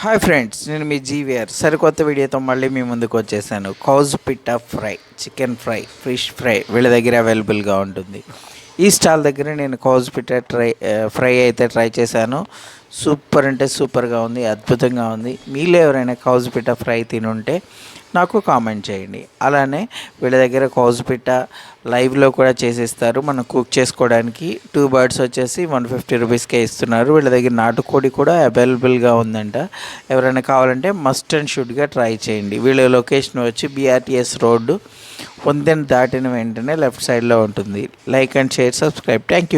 Hi friends, నేను మీ GVR సరికొత్త వీడియోతో మళ్ళీ మీ ముందుకు వచ్చేసాను. కౌజ్ పిట్టా fry, chicken fry, fish fry వీళ్ళ దగ్గర అవైలబుల్గా ఉంటుంది. ఈ స్టాల్ దగ్గర నేను కౌజ్ పిట్టా ఫ్రై అయితే ట్రై చేశాను. సూపర్ అంటే సూపర్గా ఉంది, అద్భుతంగా ఉంది. మీలో ఎవరైనా కౌజ్ పిట్టా ఫ్రై తినుంటే నాకు కామెంట్ చేయండి. అలానే వీళ్ళ దగ్గర కౌజ్ పిట్టా లైవ్లో కూడా చేసిస్తారు. మనం కుక్ చేసుకోవడానికి 2 బర్డ్స్ వచ్చేసి 150 రూపీస్కే ఇస్తున్నారు. వీళ్ళ దగ్గర నాటుకోడి కూడా అవైలబుల్గా ఉందంట. ఎవరైనా కావాలంటే మస్ట్ అండ్ షుడ్గా ట్రై చేయండి. వీళ్ళ లొకేషన్ వచ్చి BRTS రోడ్డు వంతెన దాటిన వెంటనే లెఫ్ట్ సైడ్లో ఉంటుంది. Like and share, subscribe. Thank you.